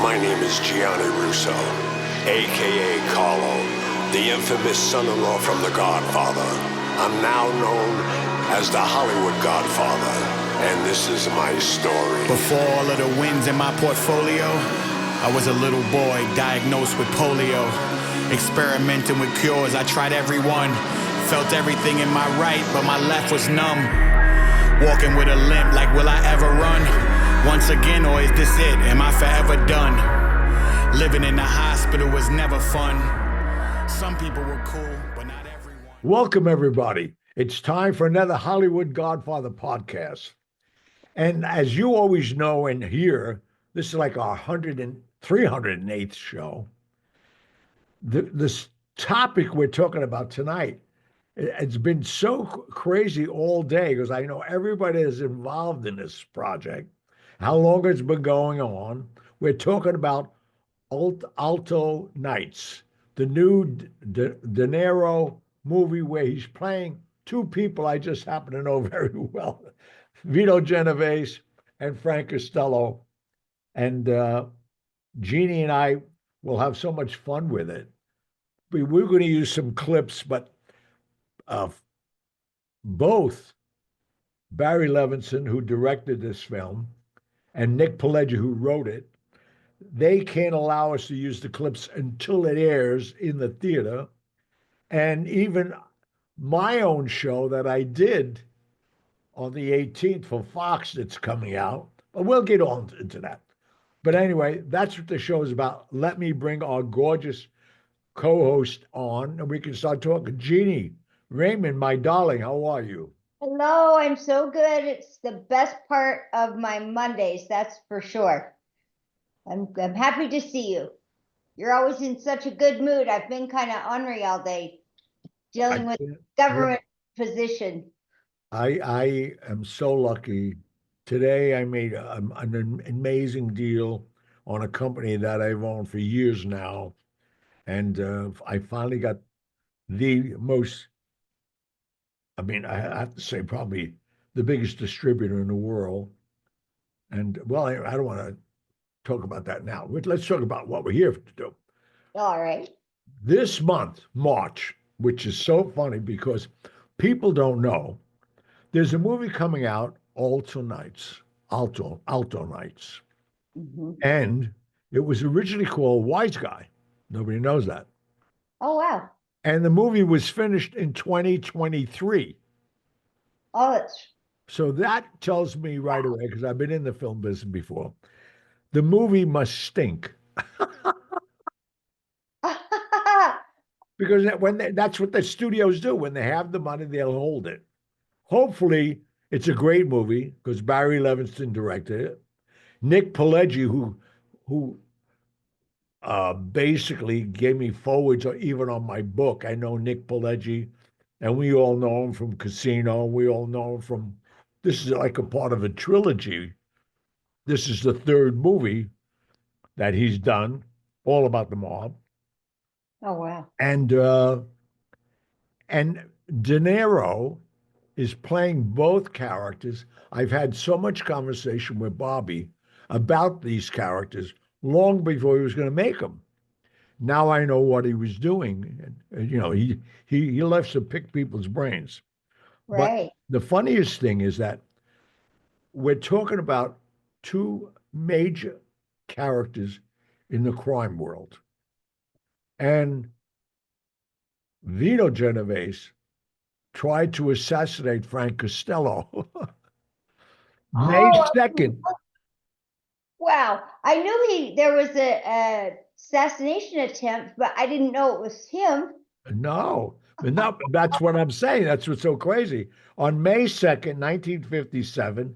My name is Gianni Russo, a.k.a. Carlo, the infamous son-in-law from The Godfather. I'm now known as the Hollywood Godfather, and this is my story. Before all of the wins in my portfolio, I was a little boy diagnosed with polio. Experimenting with cures, I tried every one. Felt everything in my right, but my left was numb. Walking with a limp, like will I ever run? Once again, or is this it? Am I forever done? Living in the hospital was never fun. Some people were cool, but not everyone. Welcome, everybody. It's time for another Hollywood Godfather podcast. And as you always know and hear, this is like our 308th show. This topic we're talking about tonight, it's been so crazy all day because I know everybody is involved in this project, how long it's been going on. We're talking about Alto Nights, the new De Niro movie where he's playing two people I just happen to know very well, Vito Genovese and Frank Costello. And Jeannie and I will have so much fun with it. We're going to use some clips, but both Barry Levinson, who directed this film, and Nick Pileggi, who wrote it, they can't allow us to use the clips until it airs in the theater. And even my own show that I did on the 18th for Fox that's coming out, but we'll get on into that. But anyway, that's what the show is about. Let me bring our gorgeous co-host on, and we can start talking. Jeannie Raymond, my darling, how are you? Hello, I'm so good. It's the best part of my Mondays, that's for sure. I'm happy to see you. You're always in such a good mood. I've been kind of ornery all day, dealing with government position. I am so lucky. Today I made an amazing deal on a company that I've owned for years now. And I finally got the most, I have to say probably the biggest distributor in the world. And well, I don't want to talk about that now. Let's talk about what we're here to do. All right. This month, March, which is so funny because people don't know, there's a movie coming out, Alto Nights. Mm-hmm. And it was originally called Wise Guy. Nobody knows that. Oh, wow. And the movie was finished in 2023. Oh, it's... So that tells me right away, because I've been in the film business before, the movie must stink. Because that's what the studios do. When they have the money, they'll hold it. Hopefully, it's a great movie, because Barry Levinson directed it. Nick Pileggi, who basically gave me forwards even on my book. I know Nick Pileggi, and we all know him from Casino. We all know him from, this is like a part of a trilogy. This is the third movie that he's done, all about the mob. Oh, wow. And De Niro is playing both characters. I've had so much conversation with Bobby about these characters long before he was going to make them. Now I know what he was doing. And you know, he loves to pick people's brains. Right. But the funniest thing is that we're talking about two major characters in the crime world. And Vito Genovese tried to assassinate Frank Costello. May 2nd. Wow. I knew there was a assassination attempt, but I didn't know it was him. No, that's what I'm saying. That's what's so crazy. On May 2nd, 1957,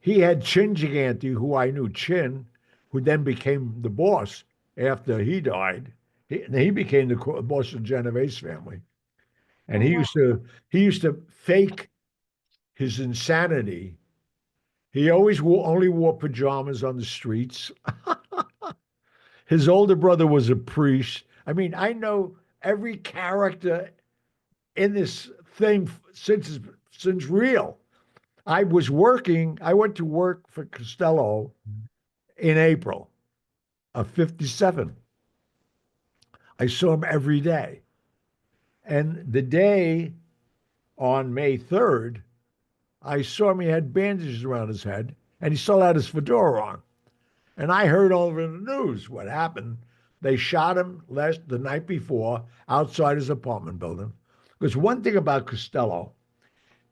he had Chin Gigante, who I knew Chin, who then became the boss after he died. He became the boss of the Genovese family. And he used to fake his insanity. He always only wore pajamas on the streets. His older brother was a priest. I mean, I know every character in this thing since real. I went to work for Costello in April. of 57. I saw him every day. And the day on May 3rd, I saw him, he had bandages around his head, and he still had his fedora on. And I heard all over the news what happened. They shot him the night before outside his apartment building. Because one thing about Costello,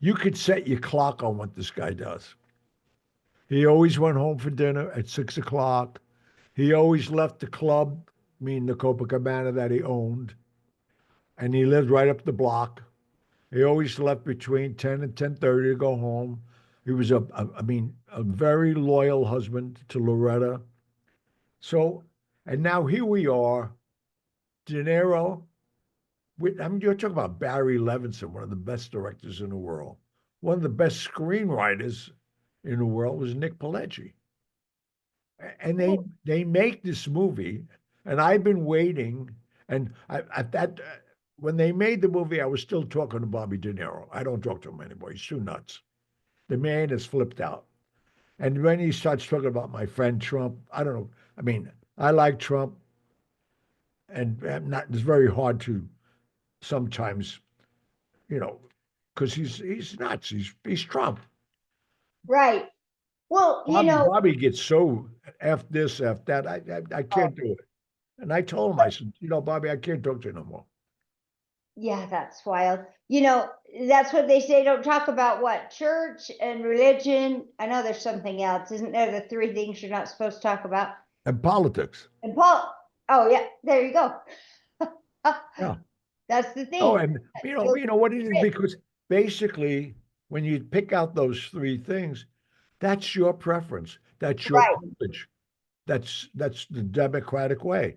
you could set your clock on what this guy does. He always went home for dinner at 6 o'clock. He always left the club, meaning the Copacabana that he owned, and he lived right up the block. He always left between 10 and 10:30 to go home. He was a very loyal husband to Loretta. So, and now here we are, De Niro. You're talking about Barry Levinson, one of the best directors in the world. One of the best screenwriters in the world was Nick Pileggi. And they make this movie, and I've been waiting. And when they made the movie, I was still talking to Bobby De Niro. I don't talk to him anymore. He's too nuts. The man has flipped out. And when he starts talking about my friend Trump, I don't know. I mean, I like Trump, and it's very hard to sometimes, because he's nuts. He's Trump. Right. Well, Bobby gets so F this, F that. I can't do it. And I told him, I said, Bobby, I can't talk to you no more. yeah, that's wild. That's what they say. Don't talk about what? Church and religion. I know there's something else. Isn't there the three things you're not supposed to talk about? And politics. And Paul. Oh, yeah. There you go. Yeah. That's the thing. Oh, and you know what it is, because basically when you pick out those three things, that's your preference. That's your privilege. That's the democratic way.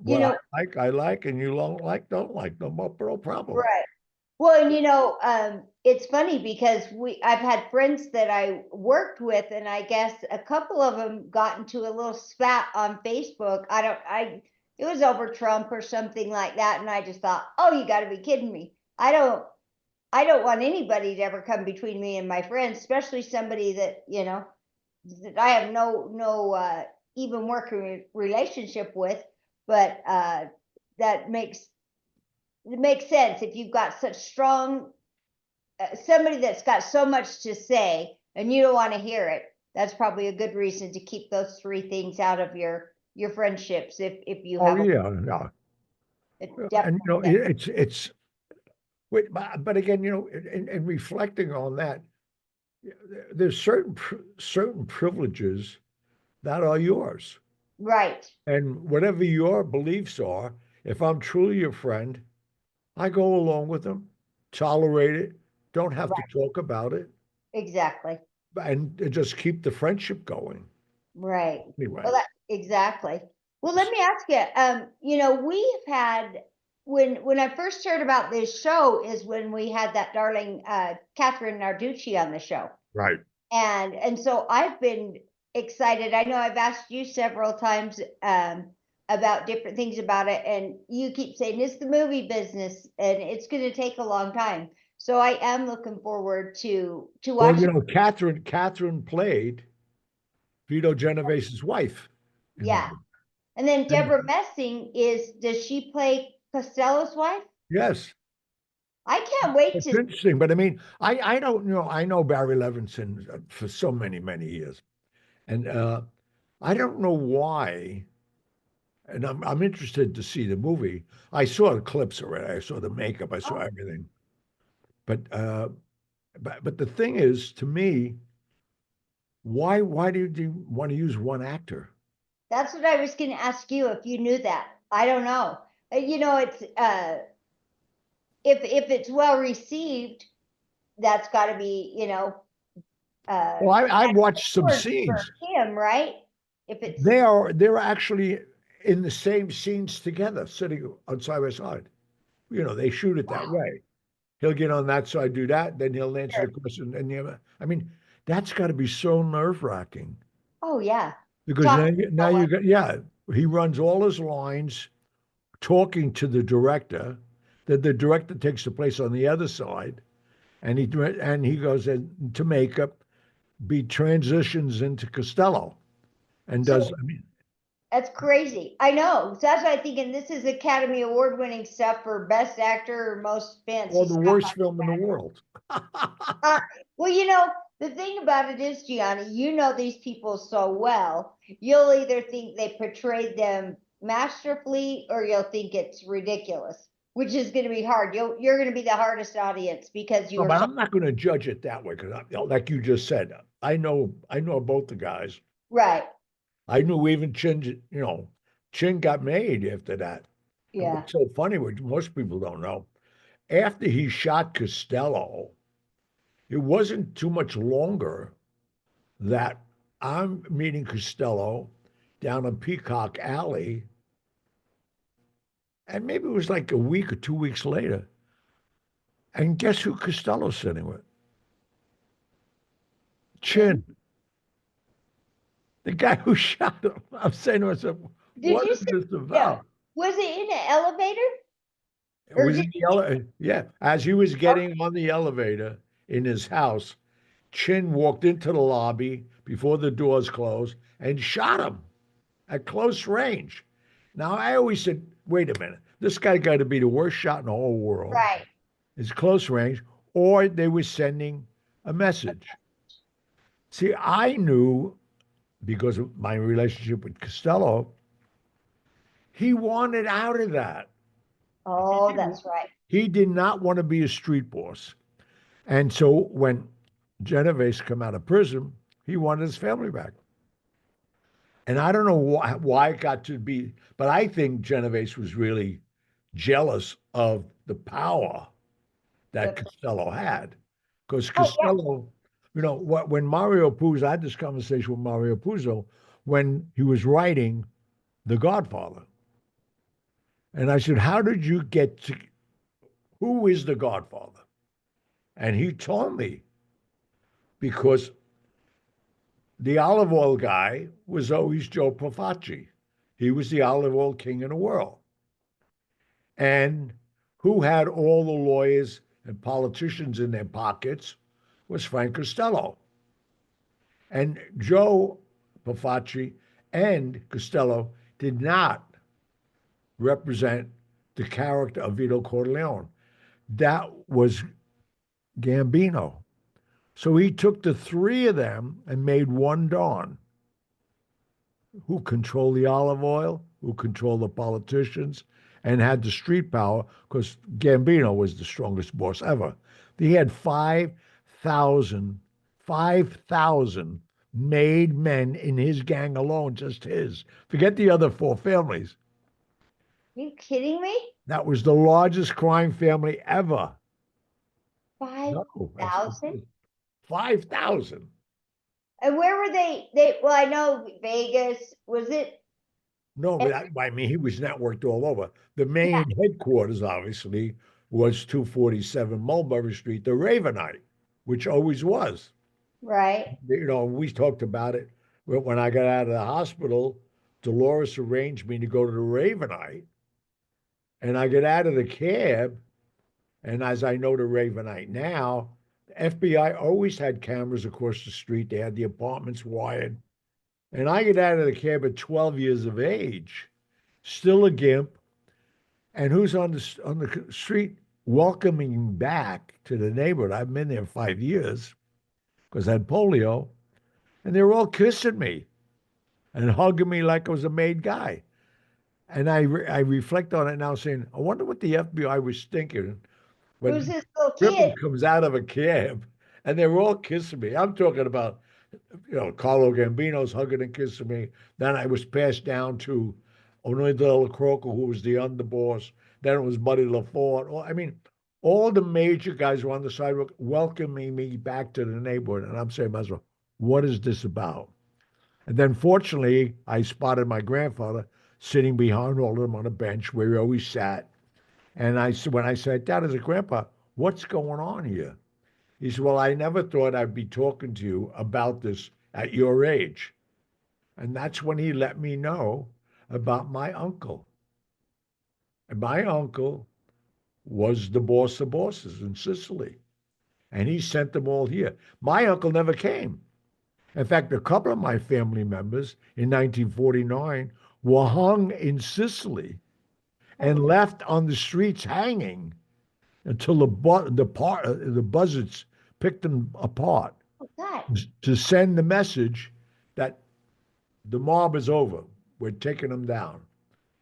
What I like, and you don't like. No problem. Right. Well, and it's funny because I've had friends that I worked with, and I guess a couple of them got into a little spat on Facebook. It was over Trump or something like that, and I just thought, oh, you got to be kidding me. I don't want anybody to ever come between me and my friends, especially somebody that that I have no even working relationship with. But that makes sense if you've got such strong somebody that's got so much to say and you don't want to hear it. That's probably a good reason to keep those three things out of your friendships if you have. Oh yeah. And it's. But again, in reflecting on that, there's certain privileges that are yours. Right. And whatever your beliefs are, if I'm truly your friend, I go along with them, tolerate it, don't have to talk about it. Exactly. And just keep the friendship going. Right. Anyway. Well, exactly. Well, let me ask you, we've had, when I first heard about this show is when we had that darling Catherine Narducci on the show. Right. And so I've been excited. I know I've asked you several times about different things about it, and you keep saying it's the movie business and it's going to take a long time. So I am looking forward to watching. Well, Catherine played Vito Genovese's wife. Yeah. And then Deborah Messing does she play Costello's wife? Yes. I can't wait It's interesting, but I mean, I don't know. I know Barry Levinson for so many, many years. And I don't know why. And I'm interested to see the movie. I saw the clips already. I saw the makeup. I saw everything. But the thing is, to me, why do you want to use one actor? That's what I was going to ask you if you knew that. I don't know. It's if it's well received, that's got to be well, I watched some scenes. For him, right? If it's they're actually in the same scenes together, sitting on side by side. They shoot it that way. He'll get on that side, do that, then he'll answer the question. And I mean, that's got to be so nerve-wracking. Oh yeah. Because now you got he runs all his lines talking to the director. That the director takes the place on the other side, and he goes into makeup, transitions into Costello, and does. That's crazy. I know. So that's why I'm thinking this is Academy Award winning stuff for Best Actor or Most Or Fancy the stuff. worst film in the world. Well, the thing about it is, Gianni, these people so well, you'll either think they portrayed them masterfully or you'll think it's ridiculous, which is going to be hard. You're going to be the hardest audience because you No, are but so I'm not going to judge it that way because, like you just said, I know both the guys. right. I knew even Chin got made after that. And Yeah. what's so funny, which most people don't know, after he shot Costello, it wasn't too much longer that I'm meeting Costello down in Peacock Alley, and maybe it was like a week or 2 weeks later. And guess who Costello's sitting with? Chin, the guy who shot him. I'm saying to myself, Did what you is say, this yeah, about? was it in an elevator It or was did in the elevator. Yeah, as he was oh, getting on the elevator in his house, Chin walked into the lobby before the doors closed and shot him at close range. Now, I always said, wait a minute, this guy got to be the worst shot in the whole world. right. It's close range, or they were sending a message. See, I knew because of my relationship with Costello, he wanted out of that. Oh, that's right. He did not want to be a street boss. And so when Genovese come out of prison, he wanted his family back. And I don't know why it got to be, but I think Genovese was really jealous of the power that Yep. Costello had. Because Oh, yeah. Costello, when Mario Puzo, I had this conversation with Mario Puzo when he was writing The Godfather. And I said, how did you get to, who is the Godfather? And he told me, because the olive oil guy was always Joe Profaci. He was the olive oil king in the world. And who had all the lawyers and politicians in their pockets was Frank Costello. And Joe Profaci and Costello did not represent the character of Vito Corleone. That was Gambino. So he took the three of them and made one Don who controlled the olive oil, who controlled the politicians, and had the street power because Gambino was the strongest boss ever. He had 5,000 made men in his gang alone, just his. Forget the other four families. Are you kidding me? That was the largest crime family ever. No, that's 5,000? 5,000. And where were they? Well, I know Vegas. Was it? No, but I mean, he was networked all over. The main headquarters, obviously, was 247 Mulberry Street, the Ravenite, which always was. Right. We talked about it. When I got out of the hospital, Dolores arranged me to go to the Ravenite. And I get out of the cab. And as I know the Ravenite now, the FBI always had cameras across the street. They had the apartments wired. And I get out of the cab at 12 years of age, still a gimp. And who's on the street welcoming me back to the neighborhood? I've been there 5 years because I had polio. And they were all kissing me and hugging me like I was a made guy. And I reflect on it now saying, I wonder what the FBI was thinking Who's when this little cripple kid? comes out of a cab and they were all kissing me. I'm talking about, Carlo Gambino's hugging and kissing me. Then I was passed down to Only de la Croca, who was the underboss. Then it was Buddy LaForte. Well, I mean, all the major guys were on the sidewalk welcoming me back to the neighborhood. And I'm saying to myself, what is this about? And then fortunately, I spotted my grandfather sitting behind all of them on a bench where he always sat. And when I sat down, I said, Grandpa, what's going on here? He said, well, I never thought I'd be talking to you about this at your age. And that's when he let me know about my uncle. And my uncle was the boss of bosses in Sicily. And he sent them all here. My uncle never came. In fact, a couple of my family members in 1949 were hung in Sicily and left on the streets hanging until the buzzards picked them apart Oh, God. to send the message that the mob is over. We're taking them down.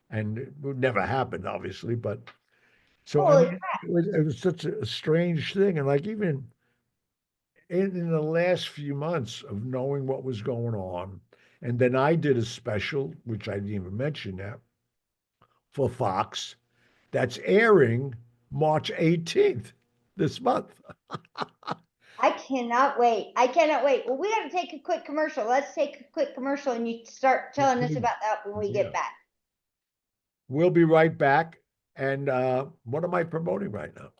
And it would never happen, obviously. But so, I Holy mean, it was such a strange thing. And like, even in the last few months of knowing what was going on, and then I did a special, which I didn't even mention that, for Fox, that's airing March 18th this month. I cannot wait. I cannot wait. Well, we got to take a quick commercial. Let's take a quick commercial and you start telling us about that when we get back. We'll be right back. And what am I promoting right now?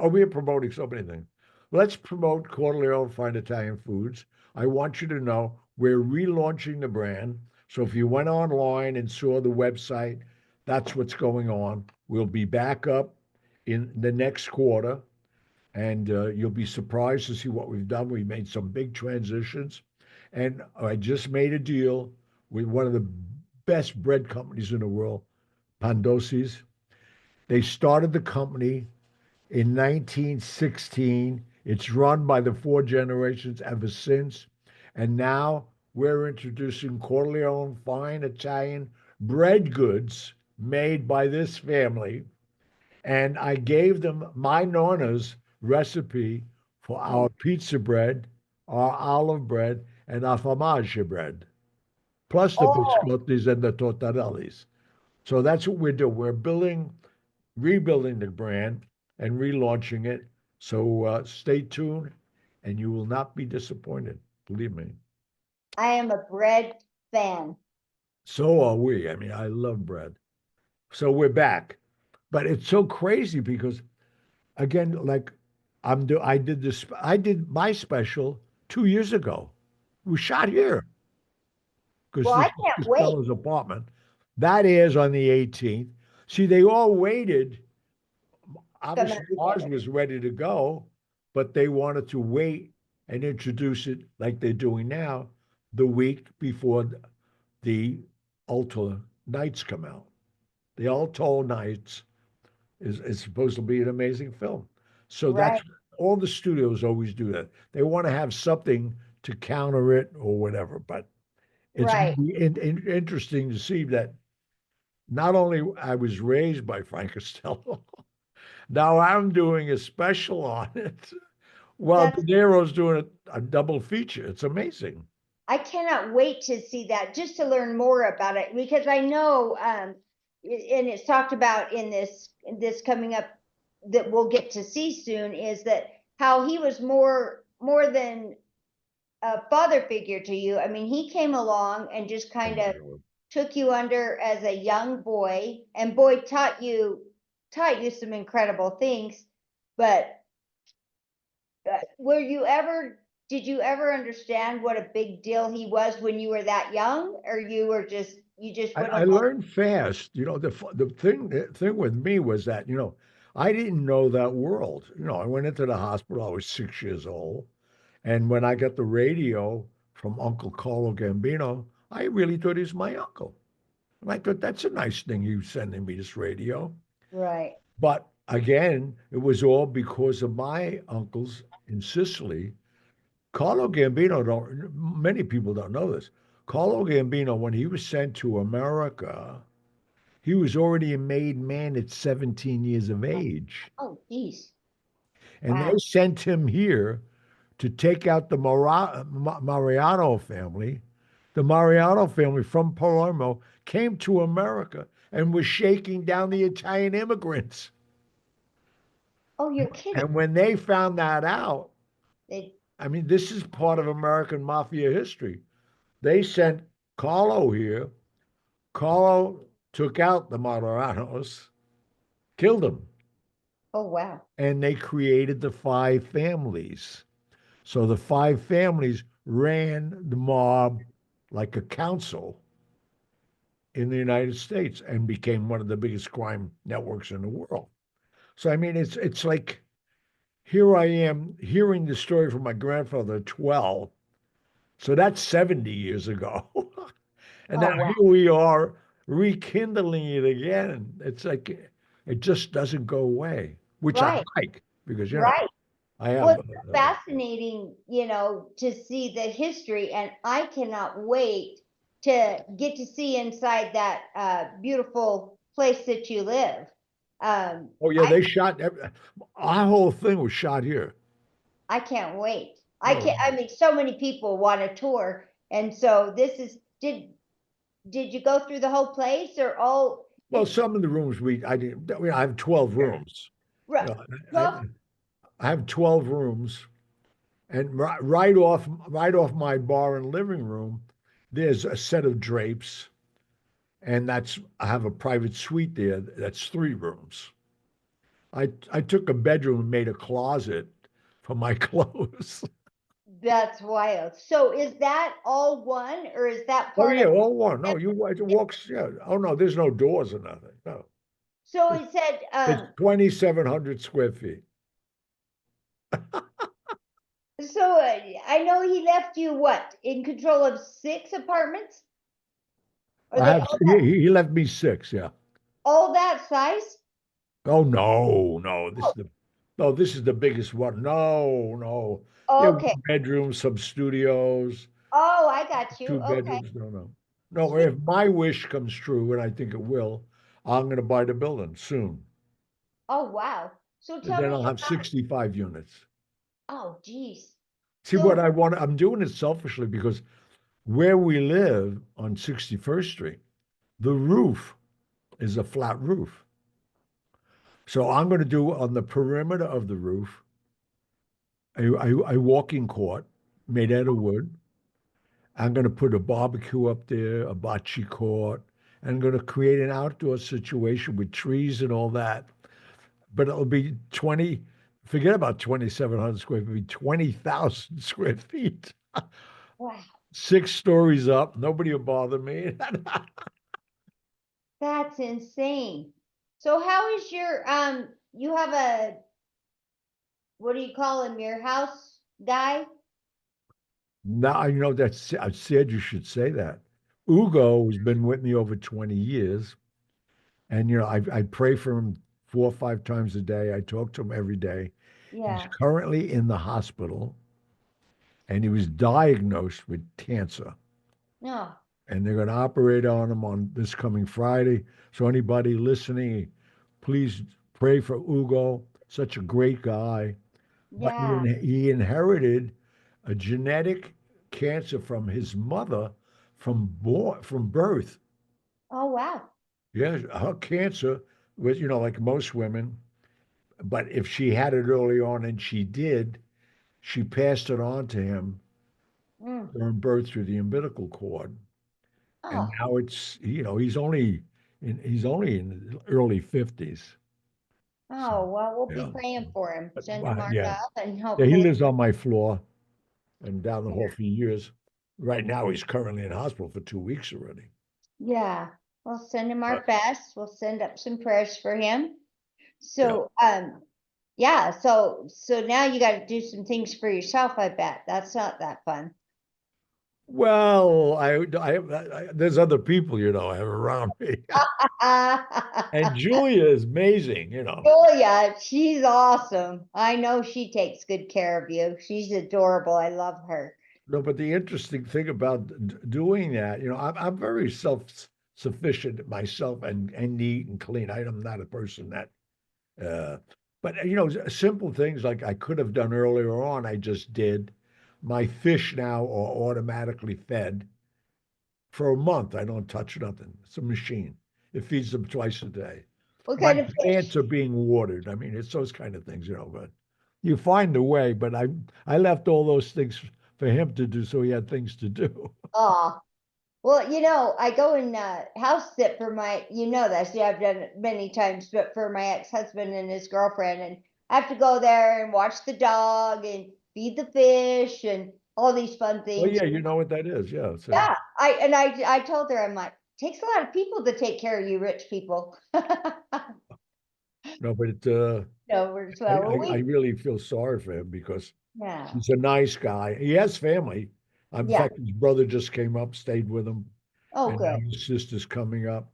We are promoting so many things. Let's promote Corleone Fine Italian Foods. I want you to know we're relaunching the brand. So if you went online and saw the website, that's what's going on. We'll be back up in the next quarter, and you'll be surprised to see what we've done. We made some big transitions, and I just made a deal with one of the best bread companies in the world, Pandosi's. They started the company in 1916. It's run by the four generations ever since. And now we're introducing Corleone fine Italian bread goods made by this family. And I gave them my Nonna's recipe for our pizza bread, our olive bread, and our formaggi bread, plus the Oh, biscottis and the tortarellis. So that's what we're doing. We're rebuilding the brand and relaunching it. So stay tuned, and you will not be disappointed. Believe me. I am a bread fan. So are we. I mean, I love bread. So we're back, but it's so crazy because, again, like I did my special 2 years ago. We shot here because Well, I this is can't wait. Costello's apartment. That airs on the 18th. See, they all waited. Coming Obviously, up ours together. was ready to go, but they wanted to wait and introduce it like they're doing now the week before the Alto Nights come out. The Alto Nights is supposed to be an amazing film. So Right, that's all the studios always do that. They want to have something to counter it or whatever. But it's right. interesting to see that not only I was raised by Frank Costello, now I'm doing a special on it while De That's Niro's doing a double feature. It's amazing. I cannot wait to see that just to learn more about it because I know and it's talked about in this coming up that we'll get to see soon is that how he was more than a father figure to you. I mean, he came along and just Oh kind my of God. took you under as a young boy and boy taught you some incredible things, but were you ever did you ever understand what a big deal he was when you were that young, or you just went I along? learned fast. The thing with me was that I didn't know that world. I went into the hospital. I was 6 years old, and when I got the radio from Uncle Carlo Gambino, I really thought he was my uncle. And I thought that's a nice thing you sending me this radio. Right, But again, it was all because of my uncles in Sicily. Carlo Gambino don't many people don't know this. Carlo Gambino, when he was sent to America, he was already a made man at 17 years of age. oh geez, And wow. they sent him here to take out the Mariano family. The Mariano family from Palermo came to America and was shaking down the Italian immigrants. Oh, you're kidding. And when they found that out, They I mean, this is part of American mafia history. They sent Carlo here. Carlo took out the Moderanos, killed them, oh wow. and they created the five families. So the five families ran the mob like a council in the United States and became one of the biggest crime networks in the world. So I mean, it's like here I am hearing the story from my grandfather at 12. So that's 70 years ago. And now Oh wow. here we are. rekindling it again. It's like it just doesn't go away, which I Right, like because right. I Well, have it's fascinating, to see the history, and I cannot wait to get to see inside that beautiful place that you live. oh yeah, I they shot our whole thing was shot here. I can't wait. I Oh, can't. I mean, so many people want to tour, and so this is. Did you go through the whole place or all? well, It's some of the rooms I didn't. I have 12 rooms. You know, I, well, I have 12 rooms, and right off my bar and living room, there's a set of drapes, and I have a private suite there. That's 3 rooms. I took a bedroom and made a closet for my clothes. that's wild. So is that all one, or is that Oh part yeah, of? all one. No, it walks. Yeah. Oh no, there's no doors or nothing. No, So it said, it's 2,700 square feet. so I know he left you what, in control of 6 apartments? Are I they have. He left me 6. Yeah. all that size? Oh no, no. Oh, This is the biggest one. No, no. There are okay. 1 bedrooms, some studios, Oh, I got you. two Okay. bedrooms. No, no, no. Sweet. If my wish comes true, and I think it will, I'm going to buy the building soon. Oh, wow. So And tell then me I'll have about, 65 units. oh, geez. See what So, I want? I'm doing it selfishly because where we live on 61st Street, the roof is a flat roof. So I'm going to do on the perimeter of the roof a walking court made out of wood. I'm going to put a barbecue up there, a bocce court, and I'm going to create an outdoor situation with trees and all that. But it'll be 20, forget about 2,700 square feet, 20,000 square feet, wow, 6 stories up. Nobody will bother me. that's insane. So how is you have a, what do you call him, your house guy? Now, that's, I said you should say that. Ugo has been with me over 20 years. And, I pray for him 4 or 5 times a day. I talk to him every day. He's Yeah. currently in the hospital and he was diagnosed with cancer. No. And they're going to operate on him on this coming Friday. So, anybody listening, please pray for Ugo. Such a great guy. But Yeah. he inherited a genetic cancer from his mother from birth. Oh, wow. Yeah, her cancer was, like most women, but if she had it early on and she did, she passed it on to him Mm. during birth through the umbilical cord. And Oh, now he's only in the early 50s. So, oh, well, we'll be yeah. praying for him. But, Send him our yeah. love and Yeah, he hopefully, lives on my floor and down the hall for years. Right now, he's currently in hospital for 2 weeks already. yeah, we'll send him our But best. We'll send up some prayers for him. yeah. So, yeah, so now you got to do some things for yourself, I bet. That's not that fun. Well, there's other people, I have around me. And Julia is amazing. Julia, she's awesome. I know she takes good care of you. She's adorable. I love her. No, but the interesting thing about doing that, I'm very self-sufficient myself and neat and clean. I'm not a person that, uh, but simple things like I could have done earlier on, I just did. My fish now are automatically fed for a month. I don't touch nothing. It's a machine. It feeds them twice a day. What My kind of plants fish? are being watered. I mean, it's those kind of things. But you find a way. But I left all those things for him to do, so he had things to do. Oh, well, I go and house sit for my, that. Yeah, I've done it many times, but for my ex-husband and his girlfriend, and I have to go there and watch the dog and feed the fish and all these fun Well, things. yeah, you know what that is. Yeah. So Yeah, I told her, I'm like, takes a lot of people to take care of you rich people. no, but No, we're I, well, I really feel sorry for him because yeah, he's a nice guy. He has family. In yeah, fact, his brother just came up, stayed with him. Oh, and now good. his sister's coming up,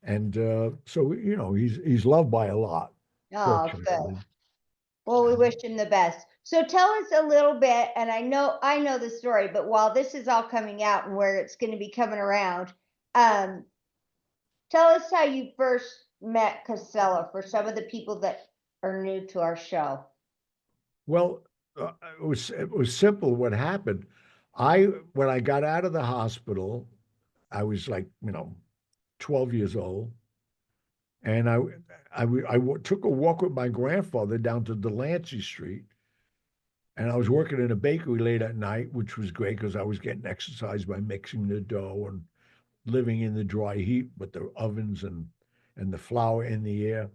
and so he's loved by a lot, Oh, good. fortunately. Well, we wish him the best. So tell us a little bit, and I know the story, but while this is all coming out and where it's going to be coming around, um, tell us how you first met Costello for some of the people that are new to our show. Well, it was simple. What happened? I When I got out of the hospital, I was like 12 years old, and took a walk with my grandfather down to Delancey Street, and I was working in a bakery late at night, which was great because I was getting exercise by mixing the dough and living in the dry heat with the ovens and the flour in the air.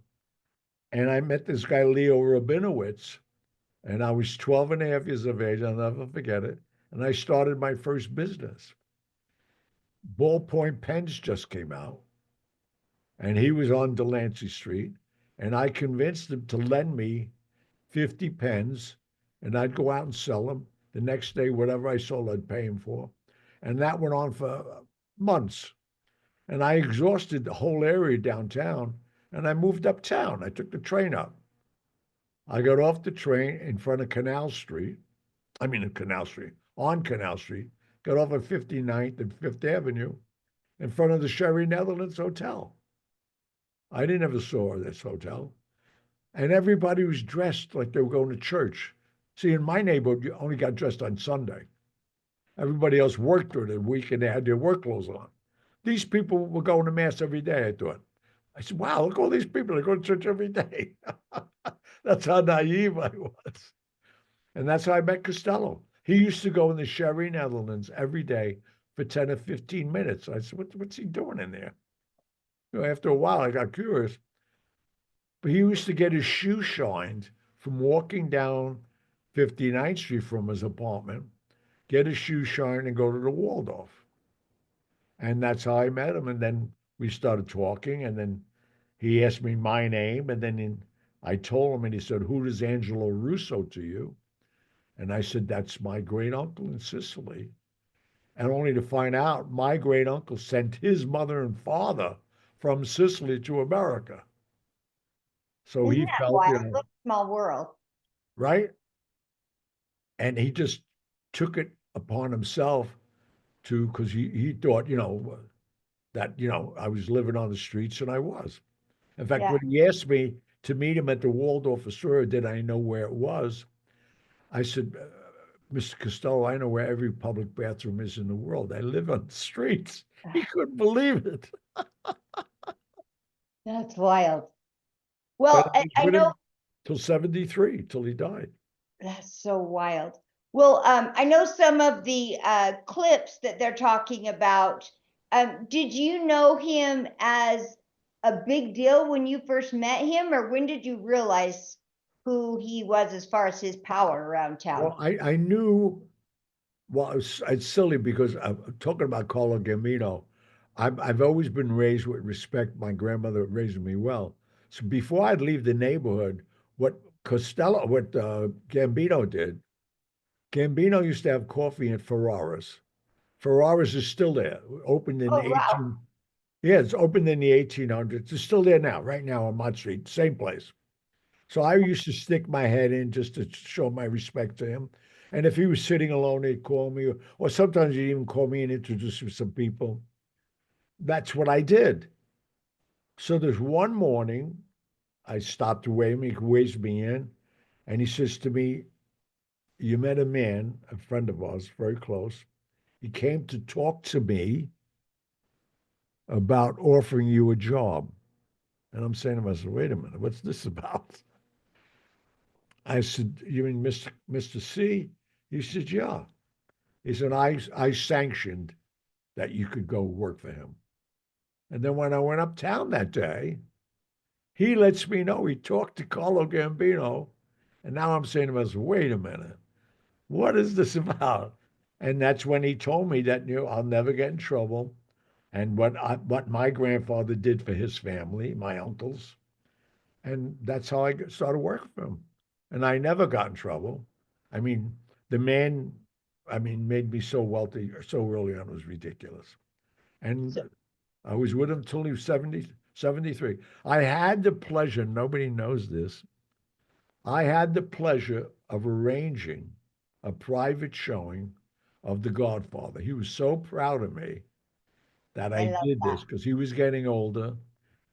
And I met this guy, Leo Rabinowitz, and I was 12 and a half years of age. I'll never forget it. And I started my first business. Ballpoint pens just came out, and he was on Delancey Street. And I convinced him to lend me 50 pens, and I'd go out and sell them. The next day, whatever I sold, I'd pay him for. And that went on for months. And I exhausted the whole area downtown, and I moved uptown. I took the train up. I got off the train in front of Canal Street. I mean, in Canal Street, on Canal Street, got off at 59th and Fifth Avenue in front of the Sherry Netherlands Hotel. I didn't ever saw this hotel. And everybody was dressed like they were going to church. See, in my neighborhood, you only got dressed on Sunday. Everybody else worked during the week and they had their work clothes on. These people were going to mass every day, I thought. I said, wow, look at all these people. They go to church every day. That's how naive I was. And that's how I met Costello. He used to go in the Sherry Netherlands every day for 10 or 15 minutes. I said, what's he doing in there? After a while, I got curious. But he used to get his shoe shined from walking down 59th Street from his apartment, get his shoe shined, and go to the Waldorf. And that's how I met him. And then we started talking. And then he asked me my name. And then I told him, and he said, who is Angelo Russo to you? And I said, that's my great uncle in Sicily. And only to find out my great uncle sent his mother and father from Sicily to America. So Isn't he that felt, wild? What a small world. right? And he just took it upon himself to, because he thought, that, I was living on the streets, and I was. In fact, Yeah. when he asked me to meet him at the Waldorf Astoria, did I know where it was? I said, Mr. Costello, I know where every public bathroom is in the world. I live on the streets. He couldn't believe it. That's wild. But Well, I was I with know him till 73, till he died. that's so wild. Well, I know some of the clips that they're talking about. Did you know him as a big deal when you first met him, or when did you realize who he was as far as his power around town? Well, I knew, well, it's silly because I'm talking about Carlo Gambino. I've always been raised with respect. My grandmother raised me well. So before I'd leave the neighborhood, what Gambino did, Gambino used to have coffee at Ferraris. Ferraris is still there, opened in Oh, the wow. 18, yeah, it's opened in the 1800s. It's still there now, right now on Mott Street, same place. So I used to stick my head in just to show my respect to him. And if he was sitting alone, he'd call me, or sometimes he'd even call me and introduce me to some people. That's what I did. So there's one morning, I stopped to wave him, he waves me in, and he says to me, you met a man, a friend of ours, very close. He came to talk to me about offering you a job. And I'm saying to myself, wait a minute, what's this about? I said, you mean Mr. C? He said, yeah. He said, I sanctioned that you could go work for him. And then when I went uptown that day, he lets me know he talked to Carlo Gambino. And now I'm saying to myself, wait a minute, what is this about? And that's when he told me that, I'll never get in trouble. And what my grandfather did for his family, my uncles. And that's how I started working for him. And I never got in trouble. I mean, the man, made me so wealthy so early on, was ridiculous. And So, I was with him till he was 73. I had the pleasure, nobody knows this, I had the pleasure of arranging a private showing of The Godfather. He was so proud of me that I I love did that. this because he was getting older,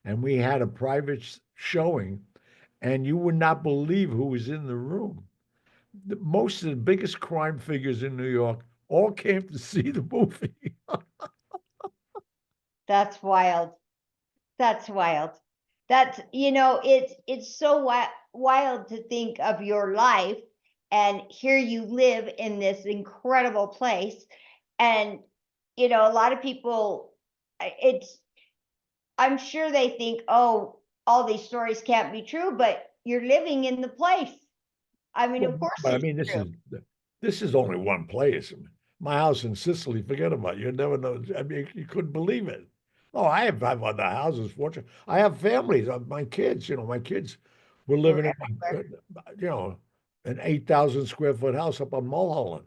and we had a private showing, and you would not believe who was in the room. Most of the biggest crime figures in New York all came to see the movie. That's wild. That's wild. That's, it's so wild to think of your life, and here you live in this incredible place. And, a lot of people, it's, I'm sure they think, oh, all these stories can't be true, but you're living in the place. I mean, Well, of course but I it's mean, true. this is only one place. My house in Sicily, forget about it. You never know. I mean, you couldn't believe it. Oh, I have five other houses. Fortunate, I have families. My kids. My kids were They're living in, everywhere. an 8,000 square foot house up on Mulholland.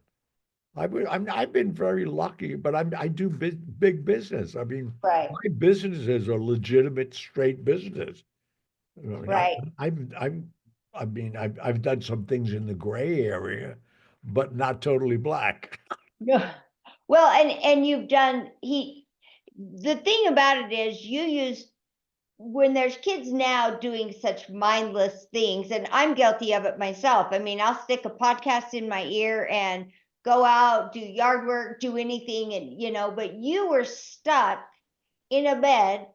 I've been very lucky, but I do big business. I mean, Right, my businesses are legitimate, straight business. I mean, right. I've done some things in the gray area, but not totally black. Yeah. Well, and you've done the thing about it is you use when there's kids now doing such mindless things, and I'm guilty of it myself. I mean, I'll stick a podcast in my ear and go out, do yard work, do anything, and but you were stuck in a bed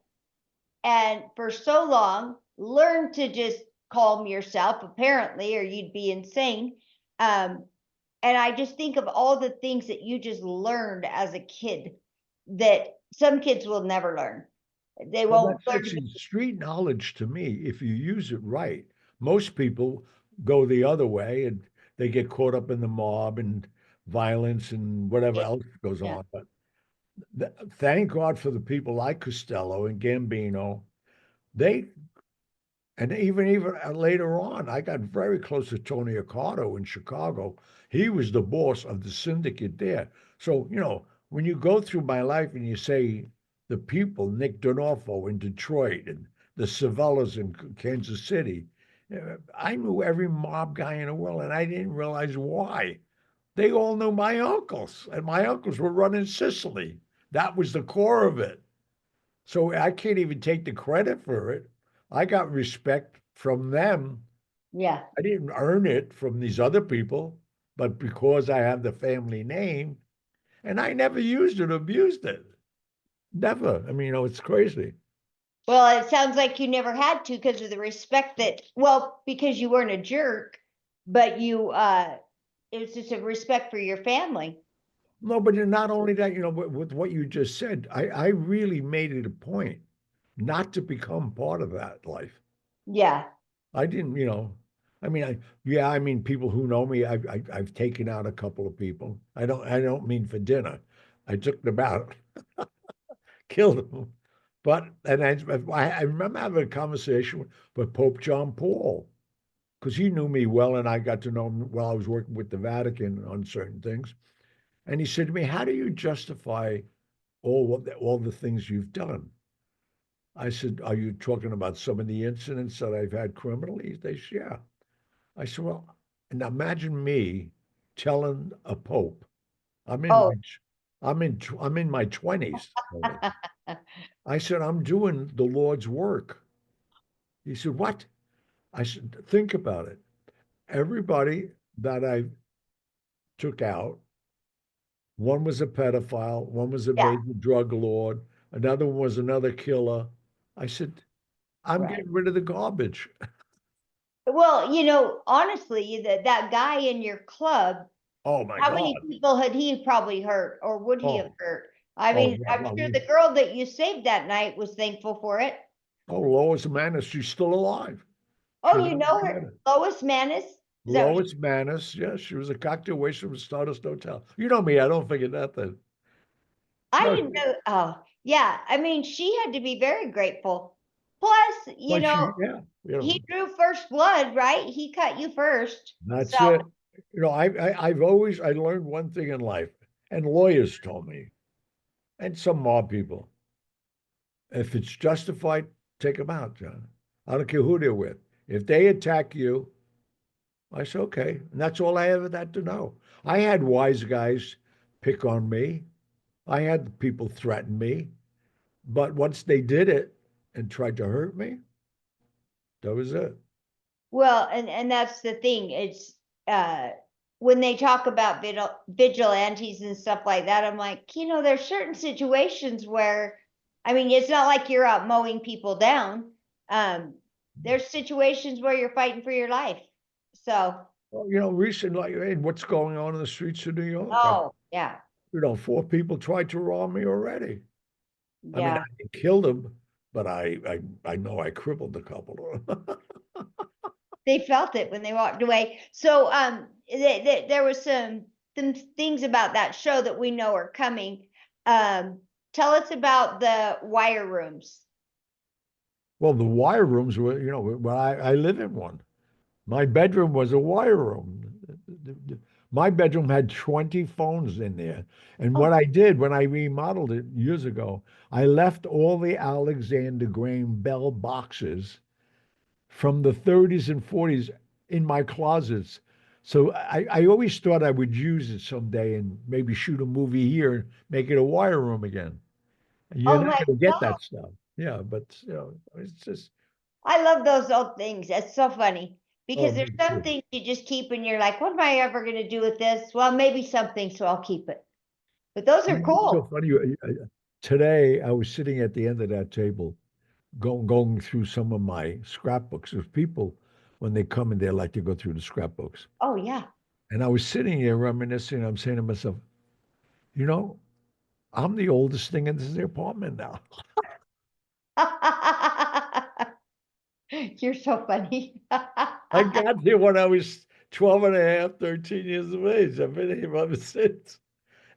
and for so long, learn to just calm yourself, apparently, or you'd be insane. Um, and I just think of all the things that you just learned as a kid that some kids will never learn. They Well, won't that's learn to be, actually street knowledge to me, if you use it right. Most people go the other way and they get caught up in the mob and violence and whatever else goes yeah, on. But thank God for the people like Costello and Gambino. They And even later on, I got very close to Tony Accardo in Chicago. He was the boss of the syndicate there. So, when you go through my life and you say the people, Nick D'Onofrio in Detroit and the Savellas in Kansas City, I knew every mob guy in the world, and I didn't realize why. They all knew my uncles, and my uncles were running Sicily. That was the core of it. So I can't even take the credit for it. I got respect from them. yeah. I didn't earn it from these other people, but because I have the family name, and I never used it, abused it. Never. I mean, it's crazy. Well, it sounds like you never had to because of the respect that, well, because you weren't a jerk, but it was just a respect for your family. No, but not only that, with what you just said, I really made it a point not to become part of that life. Yeah. I didn't, I mean, I mean, people who know me, I've taken out a couple of people. I don't mean for dinner. I took them out, killed them. But and I remember having a conversation with Pope John Paul because he knew me well, and I got to know him while I was working with the Vatican on certain things. And he said to me, "How do you justify all the things you've done?" I said, "Are you talking about some of the incidents that I've had criminally?" They said, "Yeah." I said, "Well, and imagine me telling a pope, I'm in Oh, my, I'm in my 20s." I said, "I'm doing the Lord's work." He said, "What?" I said, "Think about it. Everybody that I took out, one was a pedophile, one was a yeah, major drug lord, another one was another killer." I said, "I'm right. getting rid of the garbage." Well, honestly, that guy in your club, Oh my how many God. people had he probably hurt, or would he have Oh, hurt? I oh mean, yeah. I'm Well, sure the girl that you saved that night was thankful for it. Lois Manis, she's still alive. Oh, She's you know not her, dead. Lois Manis? Is that what Lois Manis, yes, she was a cocktail waitress from Stardust Hotel. You know me, I don't forget that then. I No, didn't know. Oh, yeah. I mean, she had to be very grateful. Plus, but yeah, he drew first blood, right? He cut you first. So, that's it. I've always I learned one thing in life, and lawyers told me, and some mob people. If it's justified, take them out, John. I don't care who they're with. If they attack you, I say, okay. And that's all I ever had to know. I had wise guys pick on me. I had people threaten me. But once they did it and tried to hurt me, that was it. Well, and that's the thing. It's when they talk about vigilantes and stuff like that, I'm like, there's certain situations where, I mean, it's not like you're out mowing people down. There's situations where you're fighting for your life. So, Well, recently, like, what's going on in the streets of New York? oh, yeah, 4 people tried to rob me already. I mean, I yeah. didn't kill them, but I know I crippled a couple of them. They felt it when they walked away. So, there was some things about that show that we know are coming. Tell us about the wire rooms. Well, the wire rooms were, well, I live in one. My bedroom was a wire room. My bedroom had 20 phones in there. And what Oh, I did when I remodeled it years ago, I left all the Alexander Graham Bell boxes from the 30s and 40s in my closets. So I always thought I would use it someday and maybe shoot a movie here and make it a wire room again. You're oh not my going to get God. that stuff. Yeah, but it's just, I love those old things. That's so funny oh, because me there's some too. things you just keep and you're like, what am I ever going to do with this? Well, maybe something, so I'll keep it. But those are It's so cool. funny. Today, I was sitting at the end of that table, going through some of my scrapbooks. There's people, when they come in, they like to go through the scrapbooks. Oh, yeah. And I was sitting here reminiscing. I'm saying to myself, you know, I'm the oldest thing in this apartment now. You're so funny. I got here when I was 12 and a half, 13 years of age. I've been here ever since.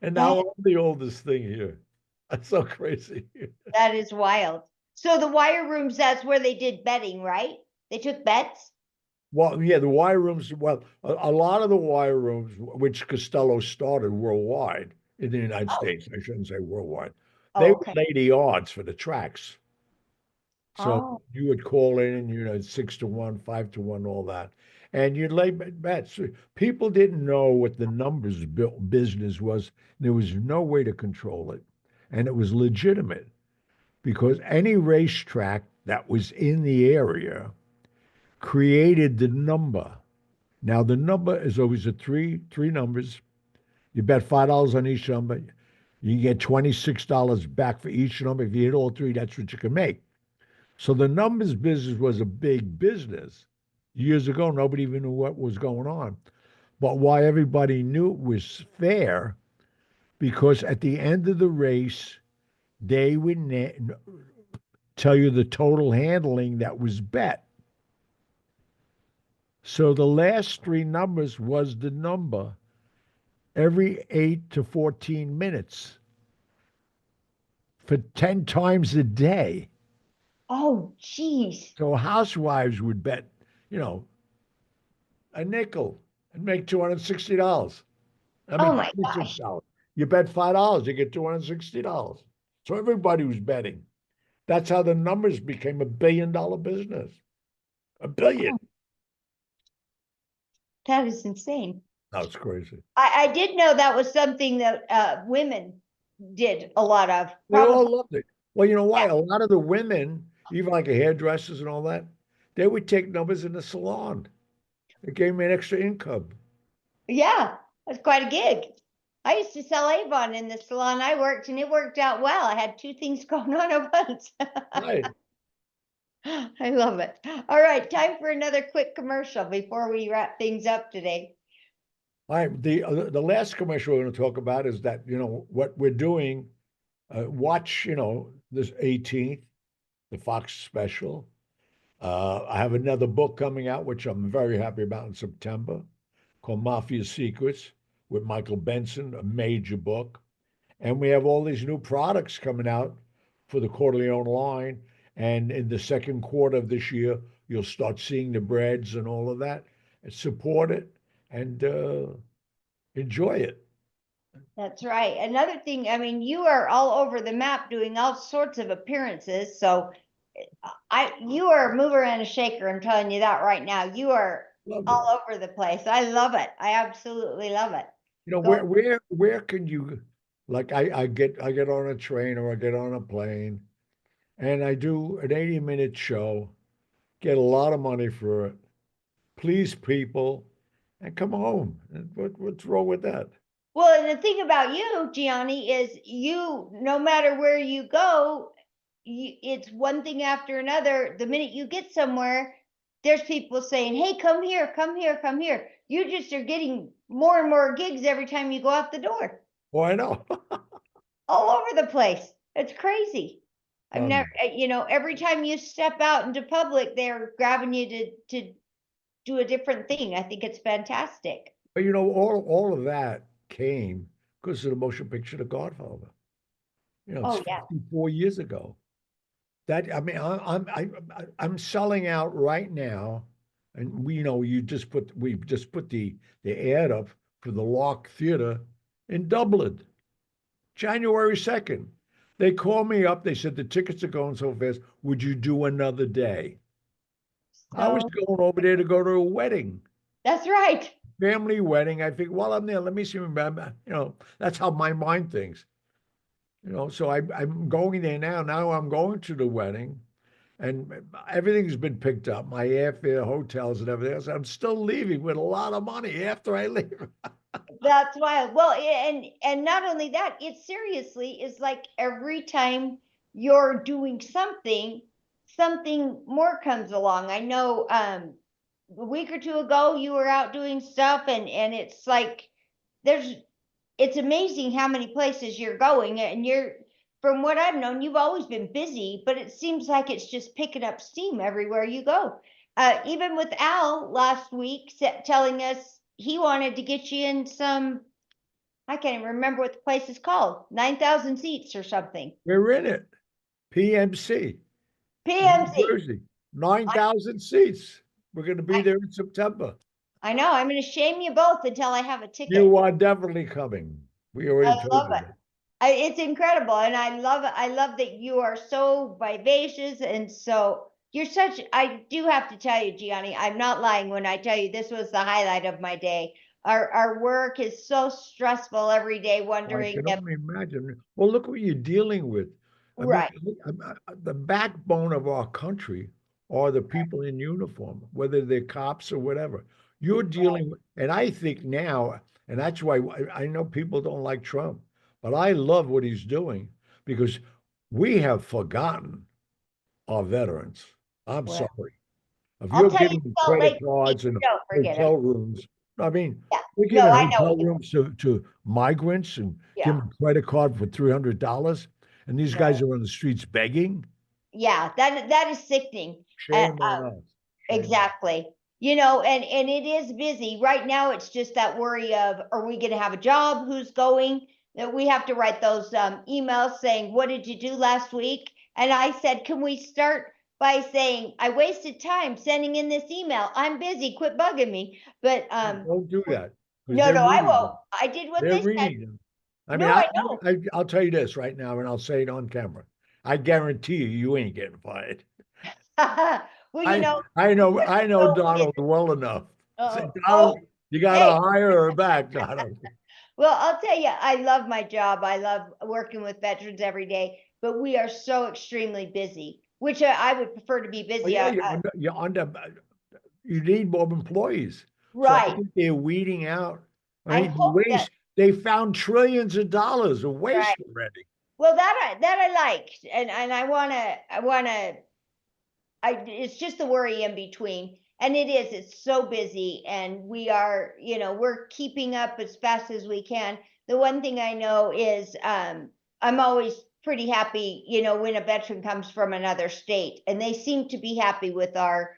And now That, I'm the oldest thing here. That's so crazy. that is wild. So the wire rooms, that's where they did betting, right? They took bets? Well, yeah, the wire rooms, well, a lot of the wire rooms, which Costello started worldwide in the United Oh, States, I shouldn't say worldwide, they oh, would okay. lay the odds for the tracks. So Oh, you would call in and, 6 to 1, 5 to 1, all that. And you'd lay bets. People didn't know what the numbers business was. There was no way to control it. And it was legitimate because any racetrack that was in the area created the number. Now the number is always three numbers. You bet $5 on each number. You can get $26 back for each number. If you hit all three, that's what you can make. So the numbers business was a big business. Years ago, nobody even knew what was going on. But why everybody knew it was fair, because at the end of the race, they would tell you the total handling that was bet. So the last three numbers was the number every 8 to 14 minutes for 10 times a day. oh, geez. So housewives would bet, you know, a nickel and make $260. I Oh mean, my gosh. $26. You bet $5, you get $260. So everybody was betting. That's how the numbers became $1 billion business. A billion. Oh, that is insane. That's crazy. I did know that was something that women did a lot of. They Probably, all loved it. Well, you know why? yeah. A lot of the women, even like the hairdressers and all that, they would take numbers in the salon. It gave me an extra income. Yeah, that's quite a gig. I used to sell Avon in the salon I worked, and it worked out well. I had two things going on at once. Right. I love it. All right, time for another quick commercial before we wrap things up today. All right. The last commercial we're going to talk about is that, what we're doing. Watch, this 18th, the Fox special. I have another book coming out, which I'm very happy about in September, called Mafia Secrets with Michael Benson, a major book. And we have all these new products coming out for the Corleone line. And in the second quarter of this year, you'll start seeing the breads and all of that. And support it and enjoy it. That's right. Another thing, I mean, you are all over the map doing all sorts of appearances. So you are a mover and a shaker. I'm telling you that right now. You are Lovely. all over the place. I love it. I absolutely love it. You know, Go. where can you, like I get on a train or I get on a plane and I do an 80-minute show, get a lot of money for it, please people, and come home. And what's wrong with that? Well, and the thing about you, Gianni, is you, no matter where you go, it's one thing after another. The minute you get somewhere, there's people saying, "Hey, come here, come here, come here." You just are getting more and more gigs every time you go out the door, Why not? all over the place. It's crazy. I've Um, never, every time you step out into public, they're grabbing you to do a different thing. I think it's fantastic. but you know, all of that came because of the motion picture The Godfather. You know, it's Oh yeah, 54 years ago. That I mean, I'm selling out right now, and we've just put the ad up for the Lark Theater in Dublin, January 2nd. They called me up. They said the tickets are going so fast. Would you do another day? I was so going over there to go to a wedding, that's right. family wedding. I think, while I'm there, let me see. That's how my mind thinks. So I'm going there now. Now I'm going to the wedding, and everything's been picked up, my airfare, hotels, and everything else. I'm still leaving with a lot of money after I leave. That's wild. Well, and not only that, it seriously is like every time you're doing something, something more comes along. I know a week or two ago you were out doing stuff and it's like there's it's amazing how many places you're going and you're from what I've known, you've always been busy, but it seems like it's just picking up steam everywhere you go. Even with Al last week telling us he wanted to get you in some, I can't even remember what the place is called, 9,000 seats or something. We're in it. PMC, New PMC. Jersey, I, 9,000 seats. We're going to be I, there in September. I know. I'm going to shame you both until I have a ticket. You are definitely coming. We I already told love you it. that. It's incredible, and I love it. I love that you are so vivacious and so you're such. I do have to tell you, Gianni, I'm not lying when I tell you this was the highlight of my day. Our work is so stressful every day, I wondering can if only imagine. Well, look what you're dealing with. I mean, right. the backbone of our country are the people in uniform, whether they're cops or whatever. You're dealing with, and I think now, and that's why I know people don't like Trump, but I love what he's doing because we have forgotten our veterans. I'm Well, sorry. If I'll you're tell you, giving Salt credit Lake City, cards and don't forget it. hotel rooms, I mean, Yeah, we're no, giving I know what hotel you. rooms to migrants and Yeah, giving a credit card for $300, and these guys no, are on the streets begging. yeah, that is sickening. Uh, Shame on us. Shame. Exactly. And it is busy. Right now it's just that worry of are we going to have a job? Who's going? That we have to write those emails saying, "What did you do last week?" And I said, "Can we start by saying I wasted time sending in this email. I'm busy. Quit bugging me." But Don't do that because no, they're no, I reading won't. them. I did what They're they said. reading them. I mean, No, I know. I'll tell you this right now, and I'll say it on camera. I guarantee you ain't getting fired. Well, I know so Donald well enough. Say, Donald, oh, you got hey, to hire her back, Donald. well, I'll tell you, I love my job. I love working with veterans every day, but we are so extremely busy, which I would prefer to be Well, busy. yeah, you need more employees. So I Right. think they're weeding out. I I mean, the hope that, waste, they found trillions of dollars of right. waste already. Well, that I liked, and it's just the worry in between. And it's so busy and we're keeping up as fast as we can. The one thing I know is I'm always pretty happy, when a veteran comes from another state and they seem to be happy with our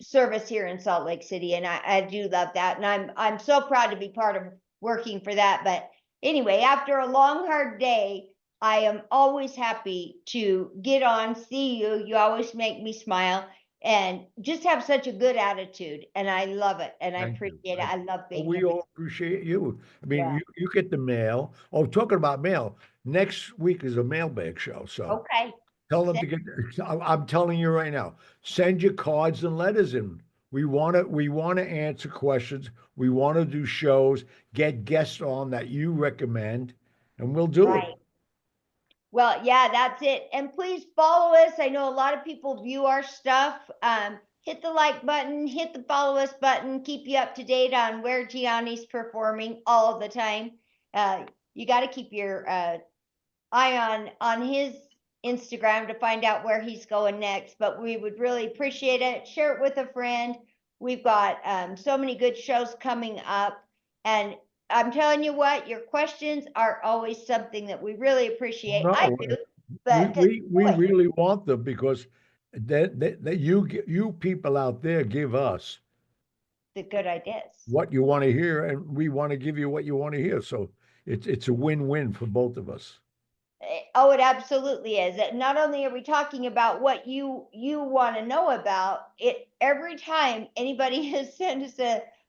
service here in Salt Lake City. And I do love that. And I'm so proud to be part of working for that. But anyway, after a long, hard day, I am always happy to get on, see you. You always make me smile. and just have such a good attitude. And I love it. And I Thank you. appreciate it. I love Well, being we here. all appreciate you. I mean, Yeah. you get the mail. Oh, talking about mail, next week is a mailbag show. So Okay. tell them to get, I'm telling you right now, send your cards and letters in. We want to answer questions. We want to do shows, get guests on that you recommend, and we'll do Right. it. Well, yeah, that's it. And please follow us. I know a lot of people view our stuff. Hit the like button, hit the follow us button, keep you up to date on where Gianni's performing all the time. You got to keep your eye on his Instagram to find out where he's going next. But we would really appreciate it. Share it with a friend. We've got so many good shows coming up, and I'm telling you what, your questions are always something that we really appreciate. I No, do, but we really want them because that you people out there give us the good ideas. what you want to hear, and we want to give you what you want to hear. So it's a win-win for both of us. Oh, it absolutely is. Not only are we talking about what you want to know about it, every time anybody has sent us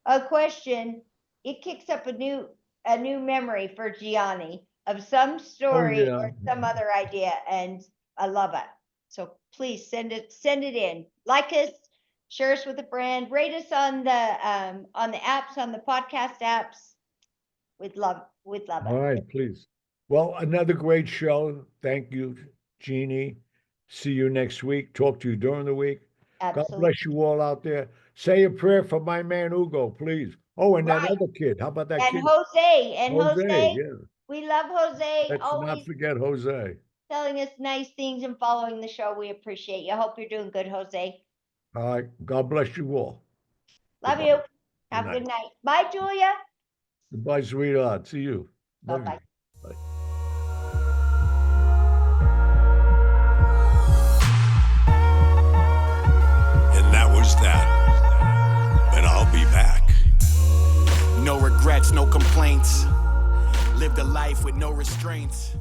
a question, it kicks up a new memory for Gianni of some story yeah. or some other idea, and I love it. So please send it in. Like us, share us with a friend, rate us on the apps, on the podcast apps. We'd love it. All right, please. Well, another great show. Thank you, Jeannie. See you next week. Talk to you during the week. God Absolutely. bless you all out there. Say a prayer for my man Hugo, please. Oh, and that Right. other kid. How about that And kid? Jose, Yeah. we love Jose. Let's not Always forget Jose. telling us nice things and following the show. We appreciate you. Hope you're doing good, Jose. All right. God bless you all. Love Goodbye. you. Have a good night. Bye, Julia. Goodbye, sweetheart. See you. Love Bye-bye. you. Bye. And that was that. And I'll be back. No regrets, no complaints. Lived a life with no restraints.